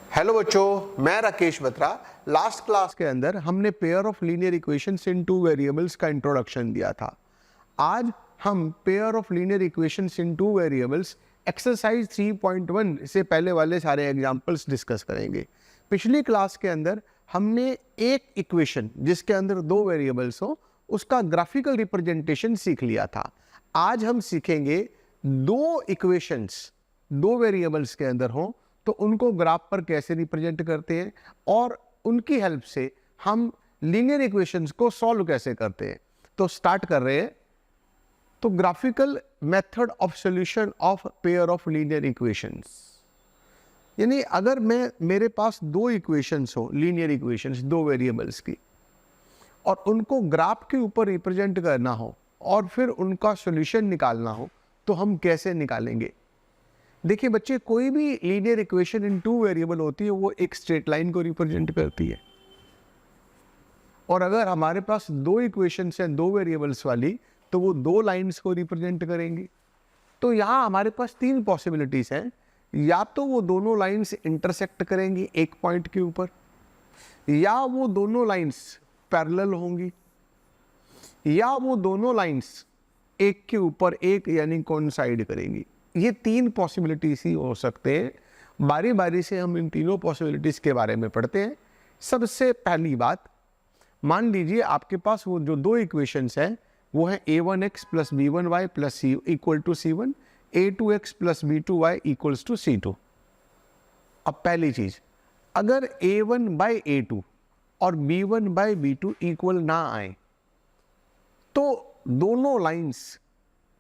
Hello बच्चों, मैं Rakesh Batra. Last class के अंदर हमने pair of linear equations in two variables का इंट्रोडक्शन दिया था। आज हम pair of linear equations in two variables exercise 3.1 से पहले वाले सारे एग्जांपल्स डिस्कस करेंगे। पिछली क्लास के अंदर हमने एक इक्वेशन जिसके अंदर दो वेरिएबल्स हो उसका ग्राफिकल रिप्रेजेंटेशन सीख लिया था। आज हम सीखेंगे दो इक्वेशंस दो वेरिएबल्स के अंदर हो तो उनको ग्राफ पर कैसे रिप्रेजेंट करते हैं और उनकी हेल्प से हम लीनियर इक्वेशंस को सॉल्व कैसे करते हैं। तो स्टार्ट कर रहे हैं। तो graphical method of solution of pair of linear equations, यानी अगर मेरे पास दो इक्वेशंस हो, लीनियर इक्वेशंस दो वेरिएबल्स की, और उनको ग्राफ के ऊपर रिप्रेजेंट करना हो और फिर उनका सॉल्यूशन निकालना हो तो हम कैसे निकालेंगे। देखिए बच्चे, कोई भी linear equation in two variable होती है वो एक स्ट्रेट लाइन को रिप्रेजेंट करती है। और अगर हमारे पास दो इक्वेशंस हैं दो वेरिएबल्स वाली तो वो दो लाइंस को रिप्रेजेंट करेंगी। तो यहाँ हमारे पास तीन पॉसिबिलिटीज हैं। या तो वो दोनों लाइंस इंटरसेक्ट करेंगी एक पॉइंट के ऊपर, या वो दोनों लाइंस पैरेलल होंगी, या वो दोनों लाइंस एक के ऊपर एक यानी कोइंसाइड करेंगी। ये तीन पॉसिबिलिटीज ही हो सकते हैं। बारी बारी से हम इन तीनों पॉसिबिलिटीज के बारे में पढ़ते हैं। सबसे पहली बात, मान लीजिए आपके पास वो जो दो इक्वेशंस हैं वो है a1x plus b1y plus c equal to c1, a2x plus b2y equals to c2। अब पहली चीज, अगर a1 बाई a2 और b1 बाई b2 इक्वल ना आए तो दोनों लाइंस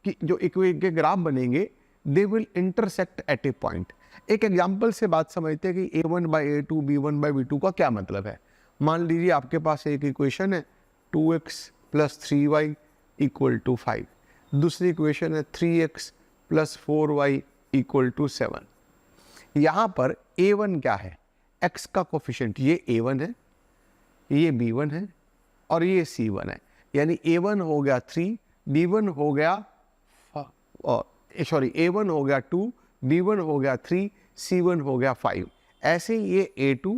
की जो के ग्राफ बनेंगे they will intersect at a point. एक एग्जाम्पल से बात समझते हैं कि a1 by a2 b1 by b2 का क्या मतलब है। मान लीजिए आपके पास एक इक्वेशन है 2x plus 3y equal to 5, दूसरी इक्वेशन है 3x plus 4y equal to 7। यहाँ पर a1 क्या है, x का कोफिशिएंट, ये a1 है, ये b1 है और ये c1 है। यानी a1 हो गया 3, b1 हो गया a1 हो गया 2, b1 हो गया 3, c1 हो गया 5। ऐसे ये a2,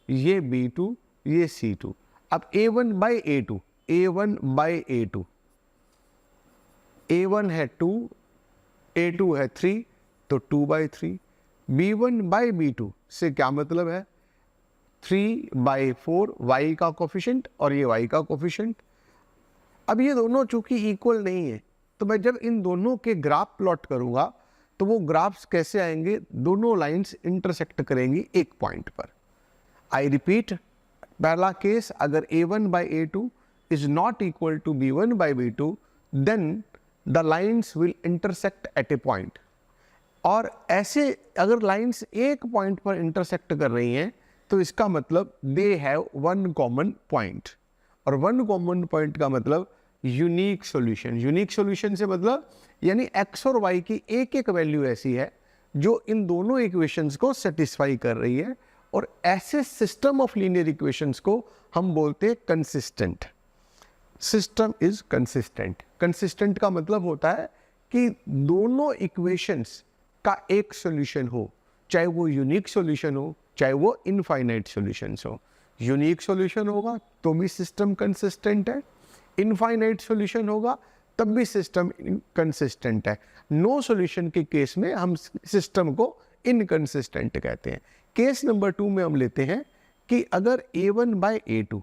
ये b2, ये c2। अब a1 by a2, a1 by a2, a1 है 2, a2 है 3 तो 2 बाई 3। b1 बाई b2 से क्या मतलब है, 3 बाई 4 y का कोफिशिएंट और ये y का कोफिशिएंट। अब ये दोनों चूंकि इक्वल नहीं है तो मैं जब इन दोनों के ग्राफ प्लॉट करूंगा तो वो ग्राफ्स कैसे आएंगे, दोनों लाइंस इंटरसेक्ट करेंगी एक पॉइंट पर। आई रिपीट, पहला केस, अगर a1 by a2 is not equal to b1 by b2 then the lines will intersect at a point. और ऐसे अगर लाइंस एक पॉइंट पर इंटरसेक्ट कर रही हैं तो इसका मतलब they have one common point. और वन कॉमन पॉइंट का मतलब यूनिक सॉल्यूशन। यूनिक सॉल्यूशन से मतलब यानी x और y की एक एक वैल्यू ऐसी है जो इन दोनों इक्वेशंस को सेटिस्फाई कर रही है। और ऐसे सिस्टम ऑफ लीनियर इक्वेशंस को हम बोलते हैं consistent. System is consistent. Consistent का मतलब होता है कि दोनों इक्वेशंस का एक सॉल्यूशन हो, चाहे वो यूनिक सॉल्यूशन हो चाहे वो इनफाइनाइट सॉल्यूशंस हो। यूनिक सॉल्यूशन होगा तो भी सिस्टम कंसिस्टेंट है, इनफाइनाइट सॉल्यूशन होगा तब भी सिस्टम इनकंसिस्टेंट है। नो सॉल्यूशन के केस में हम सिस्टम को इनकंसिस्टेंट कहते हैं। केस नंबर 2 में हम लेते हैं कि अगर a1 by a2,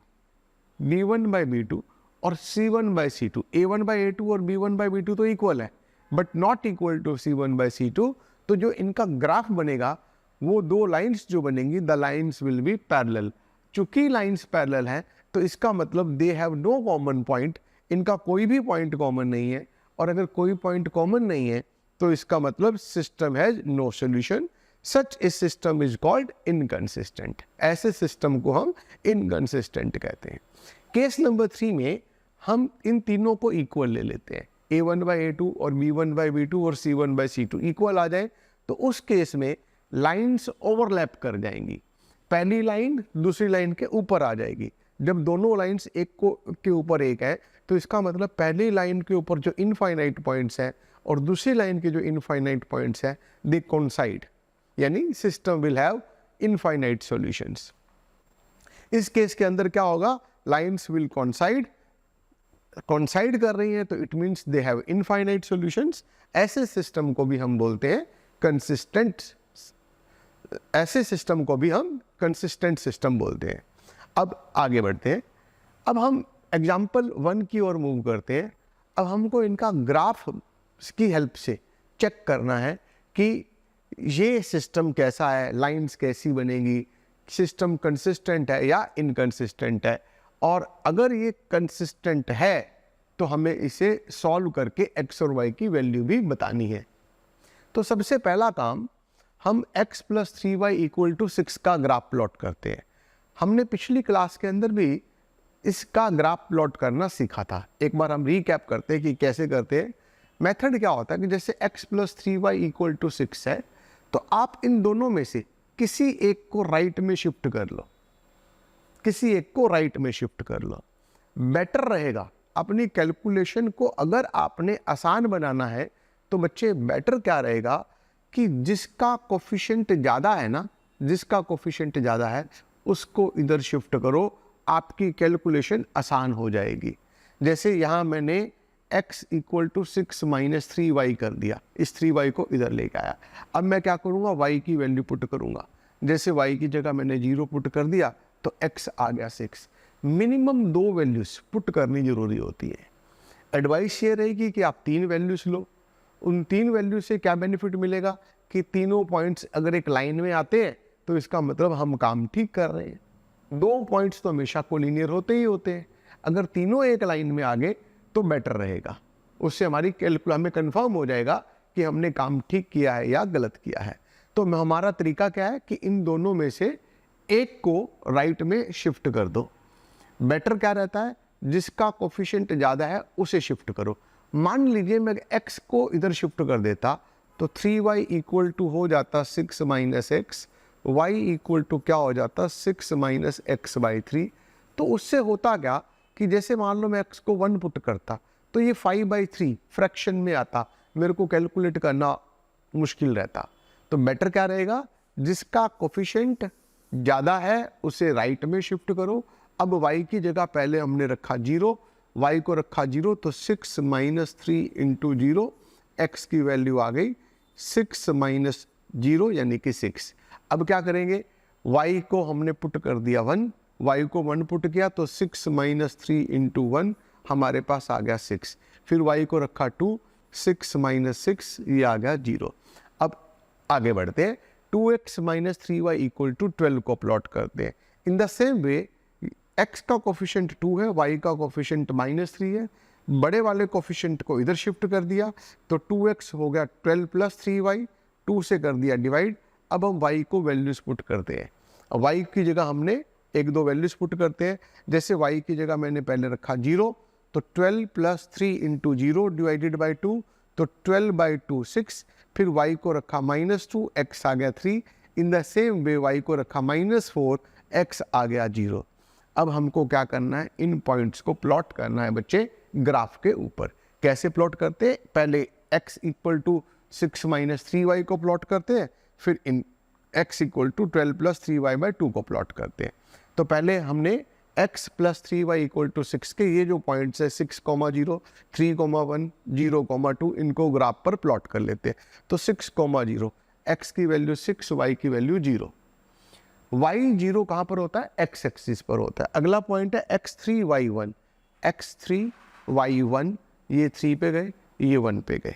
b1 by b2 और c1 by c2, a1 by a2 और b1 बाई b2 तो इक्वल है but not equal to c1 by c2, तो जो इनका ग्राफ बनेगा वो दो लाइंस जो बनेंगी the lines will be parallel. चूंकि लाइंस पैरेलल हैं तो इसका मतलब they have no common point, इनका कोई भी पॉइंट कॉमन नहीं है। और अगर कोई पॉइंट कॉमन नहीं है तो इसका मतलब system has no solution. Such a system is called inconsistent. ऐसे सिस्टम को हम इनकंसिस्टेंट कहते हैं। केस नंबर 3 में हम इन तीनों को इक्वल ले लेते हैं, a1 बाई a2 और b1 बाई b2 और c1 बाई c2 इक्वल आ जाए तो उस केस में लाइंस ओवरलैप कर जाएंगी। पहली लाइन दूसरी लाइन के ऊपर आ जाएगी। जब दोनों लाइंस एक को के ऊपर एक है तो इसका मतलब पहली लाइन के ऊपर जो इनफाइनाइट पॉइंट्स हैं और दूसरी लाइन के जो इनफाइनाइट पॉइंट्स हैं दे कोइंसाइड, यानी system will have infinite solutions. इस केस के अंदर क्या होगा, लाइंस विल कोइंसाइड कर रही हैं तो it means they have infinite solutions. ऐसे सिस्टम को भी हम बोलते हैं कंसिस्टेंट, ऐसे सिस्टम को भी हम कंसिस्टेंट सिस्टम बोलते हैं। अब आगे बढ़ते हैं, अब हम एग्जाम्पल 1 की ओर मूव करते हैं। अब हमको इनका ग्राफ की हेल्प से चेक करना है कि ये सिस्टम कैसा है, लाइंस कैसी बनेगी, सिस्टम कंसिस्टेंट है या इनकंसिस्टेंट है, और अगर ये कंसिस्टेंट है तो हमें इसे सॉल्व करके x और y की वैल्यू भी बतानी है। तो सबसे पहला काम, हम x + 3y = 6 का ग्राफ प्लॉट करते हैं। हमने पिछली क्लास के अंदर भी इसका ग्राफ प्लॉट करना सीखा था। एक बार हम रीकैप करते हैं कि कैसे करते हैं। मेथड क्या होता है कि जैसे x + 3y = 6 है, तो आप इन दोनों में से किसी एक को राइट में शिफ्ट कर लो, किसी एक को राइट में शिफ्ट कर लो, बेटर रहेगा। अपनी कैलकुलेशन को अगर आपने आसान बनाना है तो बच्चे बेटर क्या रहेगा कि जिसका कोफिशिएंट ज़्यादा है ना, जिसका कोफिशिएंट ज़्यादा है उसको इधर शिफ्ट करो, आपकी कैलकुलेशन आसान हो जाएगी। जैसे यहाँ मैंने x = 6 - 3y कर दिया, इस 3y को इधर लेके आया। अब मैं क्या करूँगा, y की वैल्यू पुट करूँगा। जैसे y की जगह मैंने 0 पुट कर दिया तो x आ गया 6। मिनिमम 2 वैल्यूज पुट करनी जरूरी होती है। एडवाइस ये रहेगी कि आप 3 वैल्यूज लो। उन 3 वैल्यू से क्या बेनिफिट मिलेगा कि तीनों पॉइंट्स अगर एक लाइन में आते हैं तो इसका मतलब हम काम ठीक कर रहे हैं। 2 पॉइंट्स तो हमेशा कोलिनियर होते ही होते हैं, अगर तीनों एक लाइन में आ गए तो बेटर रहेगा। उससे हमारी हमें कंफर्म हो जाएगा कि हमने काम ठीक किया है या गलत किया है। तो हमारा तरीका क्या है कि इन दोनों में से एक को राइट में शिफ्ट कर दो। बेटर क्या रहता है, जिसका कोफिशिएंट ज़्यादा है उसे शिफ्ट करो। मान लीजिए मैं x को इधर शिफ्ट कर देता तो 3y = हो जाता 6 - x, y = क्या हो जाता 6 - x/3। तो उससे होता क्या कि जैसे मान लो मैं x को 1 पुट करता तो ये 5/3 फ्रैक्शन में आता, मेरे को कैलकुलेट करना मुश्किल रहता। तो बेटर क्या रहेगा, जिसका कोफिशिएंट ज़्यादा है उसे राइट में शिफ्ट करो। अब y की जगह पहले हमने रखा 0, y को रखा 0, तो 6 - 3 × 0, x की वैल्यू आ गई 6 - 0 यानी कि 6। अब क्या करेंगे, y को हमने पुट कर दिया 1, y को 1 पुट किया तो 6 - 3 × 1 हमारे पास आ गया 6। फिर y को रखा 2, 6 - 6 ये आ गया 0। अब आगे बढ़ते हैं, 2x - 3y = 12 को प्लॉट करते हैं। In the same way x का कोफिशिएंट 2 है, y का कोफिशिएंट -3 है। बड़े वाले कोफिशिएंट को इधर शिफ्ट कर दिया तो 2x हो गया 12 + 3y, 2 से कर दिया डिवाइड। अब हम y को वैल्यूज पुट करते हैं। y की जगह हमने 1-2 वैल्यूज पुट करते हैं। जैसे y की जगह मैंने पहले रखा 0, तो 12 + 3 × 0 डिवाइडेड बाई 2, तो 12/2 6। फिर y को रखा -2, x आ गया 3। In the same way y को रखा -4, x आ गया 0। अब हमको क्या करना है, इन पॉइंट्स को प्लॉट करना है बच्चे ग्राफ के ऊपर। कैसे प्लॉट करते हैं, पहले x = 6 - 3y को प्लॉट करते हैं, फिर इन x = 12 + 3y/2 को प्लॉट करते हैं। तो पहले हमने x + 3y = 6 के ये जो पॉइंट्स है 6, 0, 3, 1, 0, 2 इनको ग्राफ पर प्लॉट कर लेते हैं। तो 6, 0, x की वैल्यू 6, y की वैल्यू 0। y0 कहाँ पर होता है, x एक्सिस पर होता है। अगला पॉइंट है x3, y1, x3, y1, ये 3 पे गए, ये 1 पे गए।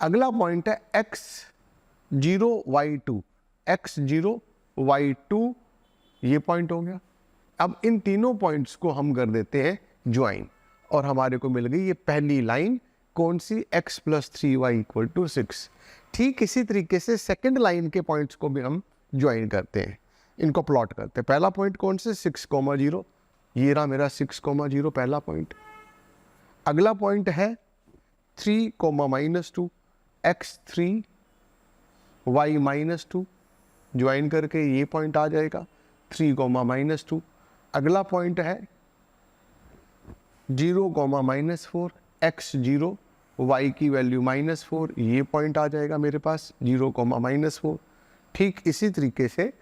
अगला पॉइंट है x0, y2, x0, y2, ये पॉइंट हो गया। अब इन तीनों पॉइंट्स को हम कर देते हैं ज्वाइन और हमारे को मिल गई ये पहली लाइन, कौन सी, x + 3y = 6। ठीक इसी तरीके से सेकंड लाइन के पॉइंट्स को भी हम ज्वाइन करते हैं, इनको प्लॉट करते हैं। पहला पॉइंट कौन से, 6, 0, ये रहा मेरा 6, 0 पहला पॉइंट। अगला पॉइंट है 3, -2, x3, y -2, ज्वाइन करके ये पॉइंट आ जाएगा 3, -2। अगला पॉइंट है 0, -4, x0, y की वैल्यू -4, ये पॉइंट आ जाएगा मेरे पास 0, -4। ठीक इसी तरीके से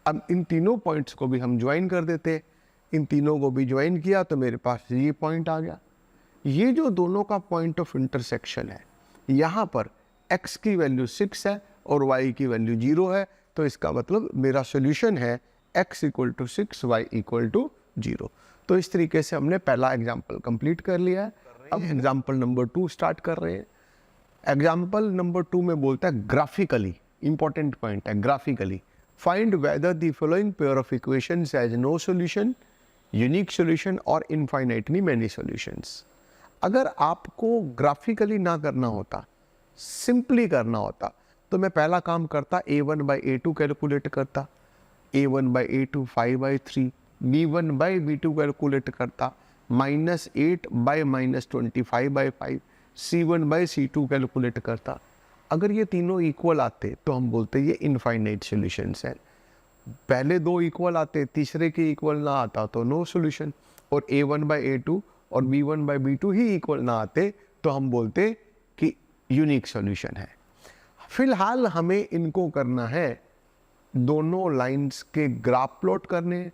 अब इन तीनों पॉइंट्स को भी हम ज्वाइन कर देते हैं। इन तीनों को भी ज्वाइन किया तो मेरे पास ये पॉइंट आ गया। ये जो दोनों का पॉइंट ऑफ इंटरसेक्शन है, यहाँ पर x की वैल्यू 6 है और y की वैल्यू 0 है, तो इसका मतलब मेरा सोल्यूशन है x = 6, y = 0। तो इस तरीके से हमने पहला एग्जाम्पल कंप्लीट कर लिया है। अब एग्जाम्पल नंबर 2 स्टार्ट कर रहे हैं। एग्जाम्पल नंबर 2 में बोलता है ग्राफिकली, इंपॉर्टेंट पॉइंट है, graphically find whether the following pair of equations has no solution, unique solution और इनफाइनाइटली मेनी सॉल्यूशंस। अगर आपको ग्राफिकली ना करना होता, सिंपली करना होता, तो मैं पहला काम करता a1/a2 कैलकुलेट करता, a1/a2 5/3, b1/b2 कैलकुलेट करता, -8 -25/5, c1/c2 कैलकुलेट करता। अगर ये तीनों इक्वल आते तो हम बोलते ये इनफाइनाइट सॉल्यूशंस हैं। पहले दो इक्वल आते, तीसरे के इक्वल ना आता तो नो सॉल्यूशन, और a1/a2 और b1/b2 ही इक्वल ना आते तो हम बोलते कि यूनिक सॉल्यूशन है। फिलहाल हमें इनको करना है, दोनों लाइंस के ग्राफ प्लॉट करने हैं,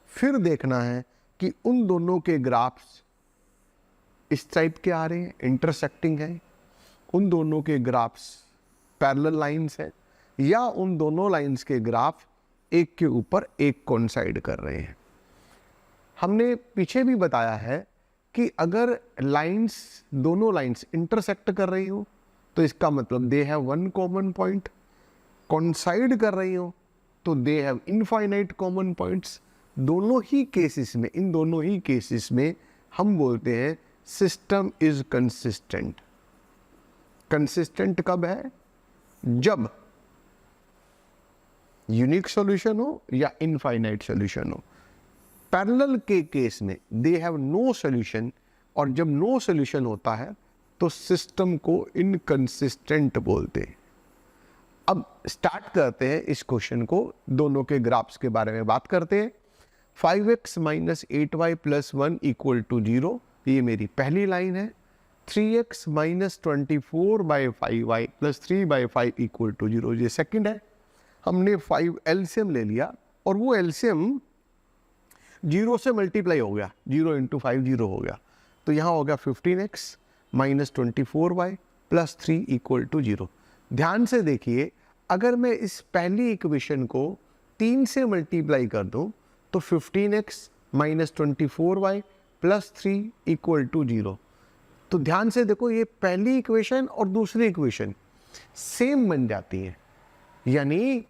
फिर देखना है कि उन दोनों के ग्राफ्स इस टाइप के आ रहे हैं, इंटरसेक्टिंग है, उन दोनों के ग्राफ्स पैरेलल लाइंस हैं, या उन दोनों लाइंस के ग्राफ एक के ऊपर एक कोइंसाइड कर रहे हैं। हमने पीछे भी बताया है कि अगर लाइंस, दोनों लाइंस इंटरसेक्ट कर रही हो तो इसका मतलब they have one common point, coincide कर रही हो तो दे हैव इनफाइनाइट कॉमन पॉइंट्स। दोनों ही केसेस में, इन दोनों ही केसेस में हम बोलते हैं सिस्टम इज कंसिस्टेंट। कंसिस्टेंट कब है? जब यूनिक सॉल्यूशन हो या इनफाइनाइट सॉल्यूशन हो। पैरेलल के केस में दे हैव नो सॉल्यूशन, और जब नो सॉल्यूशन होता है तो सिस्टम को इनकंसिस्टेंट बोलते हैं। अब स्टार्ट करते हैं इस क्वेश्चन को, दोनों के ग्राफ्स के बारे में बात करते हैं। 5x - 8y + 1 = 0, ये मेरी पहली लाइन है। 3x - 24/5y + 3/5 = 0, ये सेकंड है। हमने 5 एलसीएम ले लिया और वो एलसीएम 0 से मल्टीप्लाई हो गया, 0 × 5 0 हो गया, तो यहाँ हो गया 15x - 24y + 3 = 0। ध्यान से देखिए, अगर मैं इस पहली इक्वेशन को 3 से मल्टीप्लाई कर दूं तो 15x - 24y + 3 = 0। तो ध्यान से देखो, ये पहली इक्वेशन और दूसरी इक्वेशन सेम बन जाती है, यानी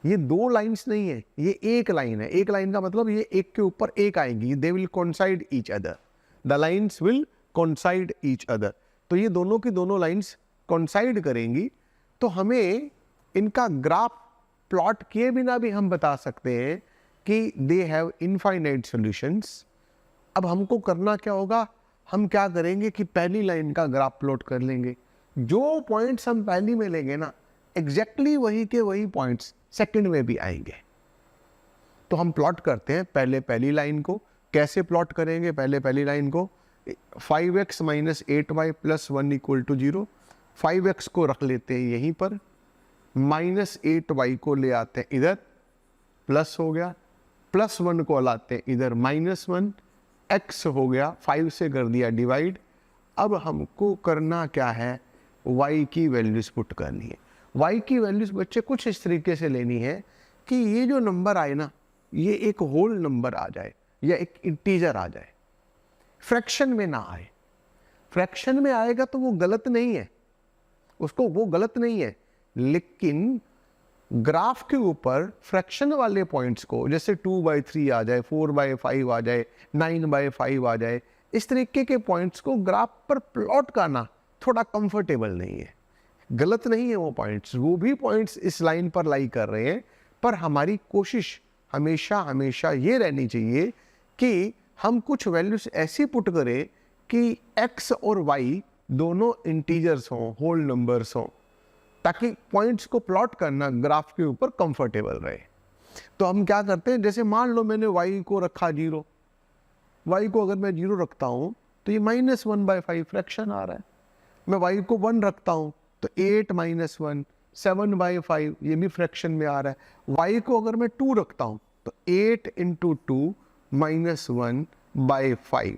ये दो लाइंस नहीं है, ये एक लाइन है। एक लाइन का मतलब ये एक के ऊपर एक आएंगी, they will coincide each other, the lines will coincide each other. तो ये दोनों की दोनों लाइंस कोइंसाइड करेंगी, तो हमें इनका ग्राफ प्लॉट किए बिना भी हम बता सकते हैं कि दे हैव इनफाइनाइट सॉल्यूशंस। अब हमको करना क्या होगा, हम क्या करेंगे कि पहली लाइन का ग्राफ प्लॉट कर लेंगे। जो पॉइंट्स हम पहली में लेंगे ना, एग्जैक्टली वही के वही पॉइंट्स सेकंड में भी आएंगे। तो हम प्लॉट करते हैं पहले पहली लाइन को। कैसे प्लॉट करेंगे पहले पहली लाइन को? 5x - 8y + 1 = 0। 5x को रख लेते हैं यहीं पर, -8y को ले आते हैं इधर, प्लस हो गया, +1 को लाते हैं इधर, -1, x हो गया, 5 से कर दिया डिवाइड। अब हमको करना क्या है, y की वैल्यूज पुट करनी है। y की वैल्यूज बच्चे कुछ इस तरीके से लेनी है कि ये जो नंबर आए ना, ये एक होल नंबर आ जाए या एक इंटीजर आ जाए, फ्रैक्शन में ना आए। फ्रैक्शन में आएगा तो वो गलत नहीं है, उसको वो गलत नहीं है, लेकिन ग्राफ के ऊपर फ्रैक्शन वाले पॉइंट्स को, जैसे 2/3 आ जाए, 4/5 आ जाए, 9/5 आ जाए, इस तरीके के पॉइंट्स को ग्राफ पर प्लॉट करना थोड़ा कंफर्टेबल नहीं है। गलत नहीं है वो पॉइंट्स, वो भी पॉइंट्स इस लाइन पर लाई कर रहे हैं, पर हमारी कोशिश हमेशा हमेशा ये रहनी चाहिए कि हम कुछ वैल्यूज ऐसी पुट करें कि x और y दोनों इंटीजर्स हों, होल नंबर्स हों, ताकि पॉइंट्स को प्लॉट करना ग्राफ के ऊपर कंफर्टेबल रहे। तो हम क्या करते हैं, जैसे मान लो मैंने y को रखा 0, y को अगर मैं 0 रखता हूँ तो ये -1/5 फ्रैक्शन आ रहा है। मैं y को 1 रखता हूँ तो 8 माइनस 1 7/5, ये भी फ्रैक्शन में आ रहा है। y को अगर मैं 2 रखता हूँ तो 8 into 2 minus 1/5,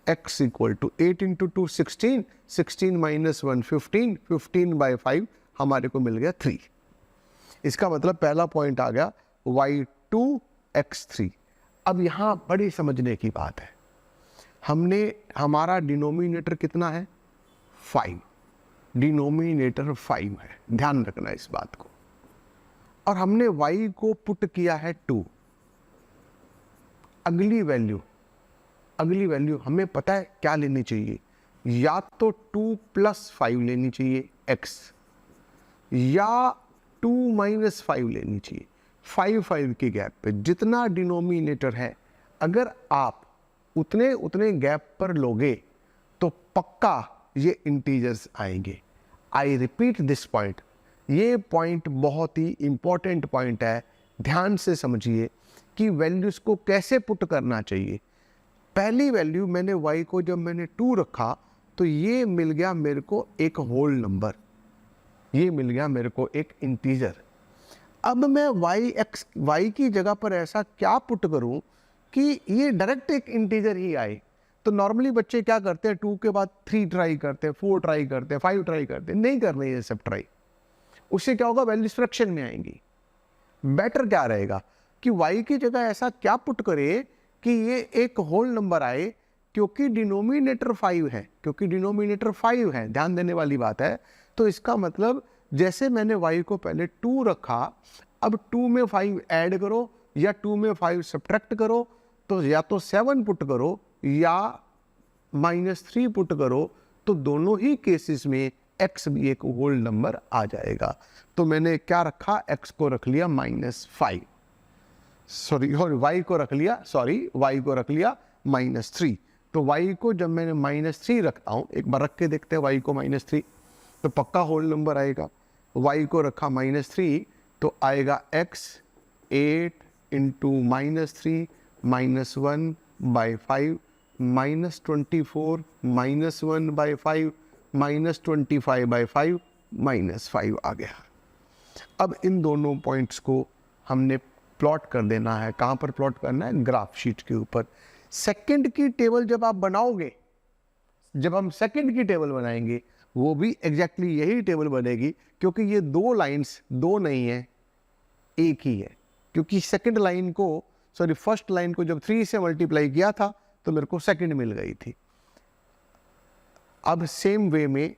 x equal to 8 into 2 16, 16 minus 1 15, 15/5 हमारे को मिल गया 3। इसका मतलब पहला पॉइंट आ गया y2 x3। अब यहाँ बड़ी समझने की बात है, हमारा डिनोमिनेटर कितना है 5, डिनोमिनेटर 5 है, ध्यान रखना इस बात को। और हमने y को पुट किया है 2। अगली वैल्यू हमें पता है क्या लेनी चाहिए, या तो 2 + 5 लेनी चाहिए x, या 2 - 5 लेनी चाहिए। 5 के गैप पे जितना डिनोमिनेटर है, अगर आप उतने गैप पर लोगे तो पक्का ये इंटीजर्स आएंगे। आई रिपीट दिस पॉइंट, ये पॉइंट बहुत ही इंपॉर्टेंट पॉइंट है, ध्यान से समझिए कि वैल्यूज को कैसे पुट करना चाहिए। पहली वैल्यू मैंने y को जब मैंने 2 रखा तो ये मिल गया मेरे को एक होल नंबर, ये मिल गया मेरे को एक इंटीजर। अब मैं y की जगह पर ऐसा क्या पुट करूं कि ये डायरेक्ट एक इंटीजर ही आए। तो नॉर्मली बच्चे क्या करते हैं, 2 के बाद 3 ट्राई करते हैं, 4 ट्राई करते हैं, 5 ट्राई करते हैं, नहीं करना ये सब ट्राई। उससे क्या होगा, वैल्यूज फ्रैक्शन में आएंगी। बेटर क्या रहेगा कि y की जगह ऐसा क्या पुट करे कि ये एक होल नंबर आए, क्योंकि डिनोमिनेटर 5 है, ध्यान देने वाली बात है। तो इसका मतलब जैसे मैंने y को पहले 2 रखा, अब 2 में 5 ऐड करो या 2 में 5 सब्ट्रैक्ट करो, तो या तो 7 पुट करो या -3 पुट करो, तो दोनों ही केसेस में x भी एक होल नंबर आ जाएगा। तो मैंने क्या रखा, x को रख लिया -5, y को रख लिया -3। तो y को जब मैंने -3 रखता हूँ, एक बार रख के देखते हैं y को -3, तो पक्का होल नंबर आएगा। y को रखा -3 तो आएगा x 8 इंटू -3 -1/5 -24 -1/5 -25/5 -5 आ गया। अब इन दोनों पॉइंट्स को हमने प्लॉट कर देना है। कहाँ पर प्लॉट करना है, ग्राफ शीट के ऊपर। सेकंड की टेबल जब आप बनाओगे, जब हम सेकंड की टेबल बनाएंगे, वो भी एग्जैक्टली यही टेबल बनेगी, क्योंकि ये दो लाइंस दो नहीं है, एक ही है। क्योंकि सेकंड लाइन को फर्स्ट लाइन को जब 3 से मल्टीप्लाई किया था तो मेरे को सेकंड मिल गई थी। अब सेम वे में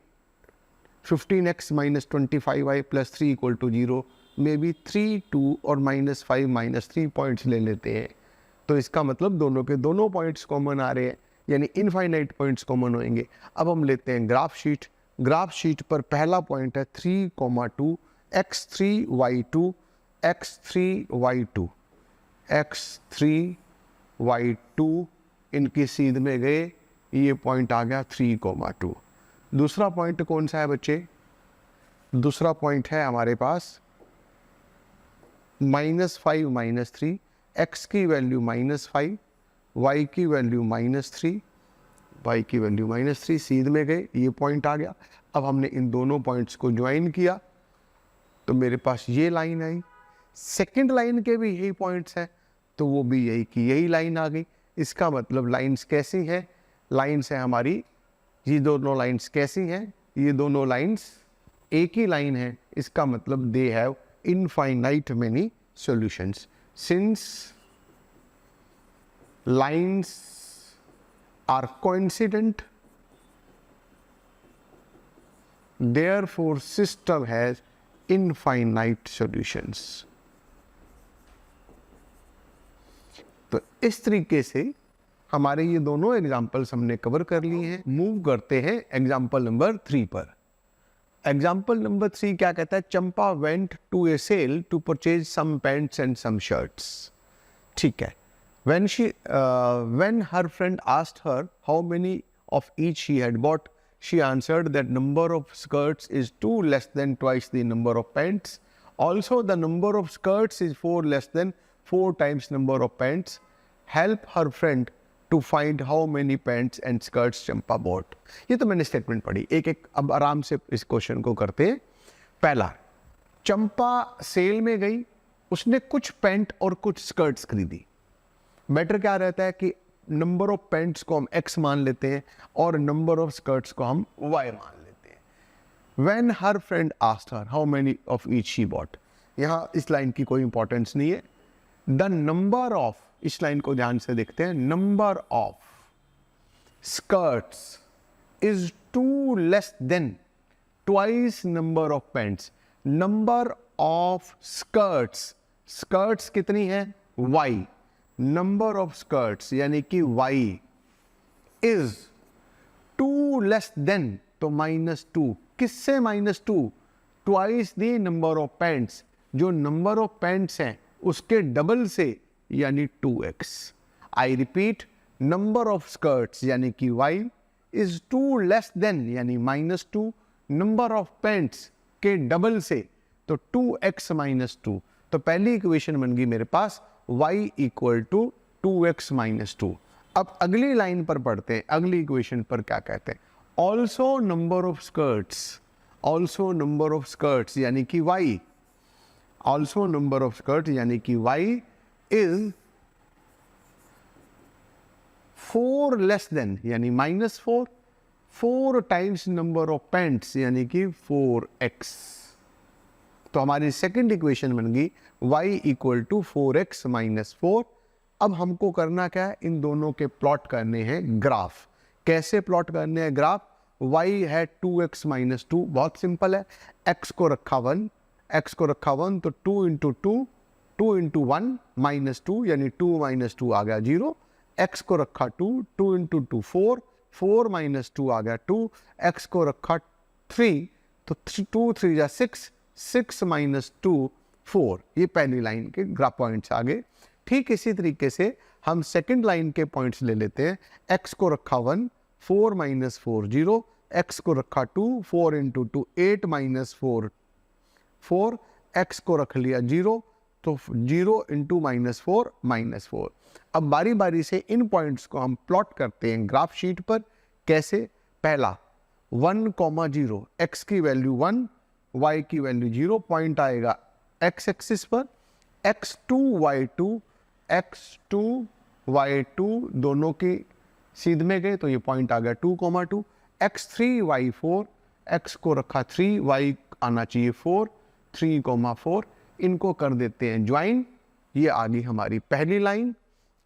15x - 25y + 3 = 0 में भी 3, 2 और -5 - 3 पॉइंट्स ले लेते हैं। तो इसका मतलब दोनों के दोनों पॉइंट्स कॉमन आ रहे हैं, यानी इनफाइनाइट पॉइंट्स कॉमन होंगे। अब हम लेते हैं ग्राफ शीट। ग्राफ शीट पर पहला पॉइंट है 3, 2 x3 y2 x3 y2 इनकी सीध में गए, ये पॉइंट आ गया 3, 2। दूसरा पॉइंट कौन सा है बच्चे, दूसरा पॉइंट है हमारे पास -5 - 3, x की वैल्यू -5, y की वैल्यू -3, y की वैल्यू -3 सीध में गए, ये पॉइंट आ गया। अब हमने इन दोनों पॉइंट्स को ज्वाइन किया तो मेरे पास ये लाइन आई। सेकंड लाइन के भी यही पॉइंट्स हैं, तो वो भी यही की यही लाइन आ गई। इसका मतलब लाइंस कैसी हैं, लाइंस है हमारी, ये दोनों लाइंस कैसी हैं, ये दोनों लाइंस एक ही लाइन है। इसका मतलब they have infinite many solutions. Since lines are coincident, therefore system has infinite solutions। तो इस तरीके से हमारे ये दोनों एग्जाम्पल्स हमने कवर कर लिए हैं। मूव करते हैं एग्जाम्पल नंबर 3 पर। एग्जाम्पल नंबर 3 क्या कहता है, Champa went to a sale to purchase some pants and some shirts. ठीक है, when her friend asked her how many of each she had bought, she answered that number of skirts is 2 less than twice the number of pants. Also, the number of skirts is 4 less than 4 times number of pants. Help her friend to find how many pants and skirts Champa bought. ये तो मैंने statement पढ़ी, एक एक अब आराम से इस क्वेश्चन को करते हैं। पहला, चंपा सेल में गई, उसने कुछ पैंट और कुछ स्कर्ट्स खरीदी। मैटर क्या रहता है कि नंबर ऑफ पैंट्स को हम x मान लेते हैं और नंबर ऑफ स्कर्ट्स को हम y मान लेते हैं। When her friend asked her how many of each she bought, यहाँ इस लाइन की कोई इंपॉर्टेंस नहीं है। द नंबर ऑफ, इस लाइन को ध्यान से देखते हैं, number of skirts is two less than twice number of pants. Number of skirts, skirts कितनी है y, नंबर ऑफ स्कर्ट्स यानी कि y is two less than, तो -2, किससे -2, twice the number of pants, जो नंबर ऑफ पैंट्स हैं उसके double से यानी 2x। I repeat, number of skirts यानी कि y is two less then यानी -2, नंबर ऑफ पैंट्स के डबल से तो 2x -2। तो पहली इक्वेशन बन गई मेरे पास y इक्वल टू 2x -2। अब अगली लाइन पर पढ़ते हैं, अगली इक्वेशन पर क्या कहते हैं। Also number of skirts, also number of skirts यानी कि y, also number of skirts यानी कि y इज 4 लेस देन यानी -4, 4 टाइम्स नंबर ऑफ पैंट्स यानी कि 4x। तो हमारी सेकंड इक्वेशन बन गई y इक्वल टू 4x -4। अब हमको करना क्या है, इन दोनों के प्लॉट करने हैं ग्राफ। कैसे प्लॉट करने हैं ग्राफ, y है 2x -2, बहुत सिंपल है। x को रखा 1, x को रखा 1 तो 2 इंटू 2, 2 इंटू 1 -2 यानी 2 - 2 आ गया 0। x को रखा 2, 2 इंटू 2 4, 4 - 2 आ गया 2। x को रखा 3 तो 2 3 जा 6, 6 - 2 4। ये पहली लाइन के ग्राफ पॉइंट्स आ गए। ठीक इसी तरीके से हम सेकंड लाइन के पॉइंट्स ले लेते हैं। x को रखा 1, 4 - 4 0, x को रखा 2, 4 इंटू 2 8 -4 4, x को रख लिया 0 तो 0 इंटू -4 -4। अब बारी बारी से इन पॉइंट्स को हम प्लॉट करते हैं ग्राफ शीट पर। कैसे, पहला 1, 0, x की वैल्यू 1, y की वैल्यू 0, पॉइंट आएगा x एक्सिस पर। x2 y2, x2 y2 दोनों की सीध में गए तो ये पॉइंट आ गया 2, 2। x3 y4, x को रखा 3, y आना चाहिए 4, 3, 4। इनको कर देते हैं ज्वाइन। ये आ गई हमारी पहली लाइन।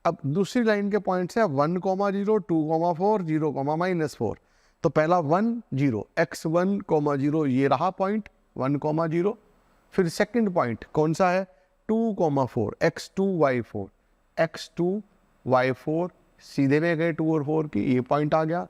अब दूसरी लाइन के पॉइंट्स है 1, 0, 2, 4, 0, -4। तो पहला 1 0, x1, 0 ये रहा पॉइंट 1, 0। फिर सेकंड पॉइंट कौन सा है 2, 4, x2 y4, x2 y4 सीधे में गए 2 और 4 की, ये पॉइंट आ गया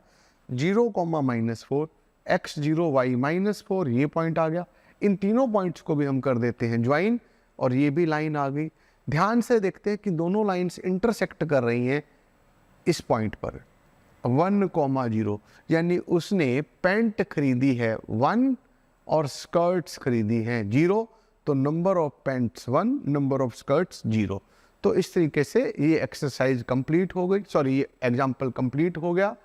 0, -4, x0 y -4 ये पॉइंट आ गया। इन तीनों पॉइंट्स को भी हम कर देते हैं ज्वाइन और ये भी लाइन आ गई। ध्यान से देखते हैं कि दोनों लाइंस इंटरसेक्ट कर रही हैं इस पॉइंट पर 1, 0 यानी उसने पैंट खरीदी है 1 और स्कर्ट्स खरीदी हैं 0। तो number of pants 1, number of skirts 0। तो इस तरीके से ये एक्सरसाइज कंप्लीट हो गई, सॉरी ये एग्जाम्पल कंप्लीट हो गया।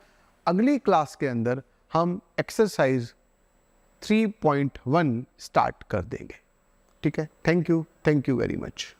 अगली क्लास के अंदर हम एक्सरसाइज 3.1 स्टार्ट कर देंगे। ठीक है, थैंक यू वेरी मच।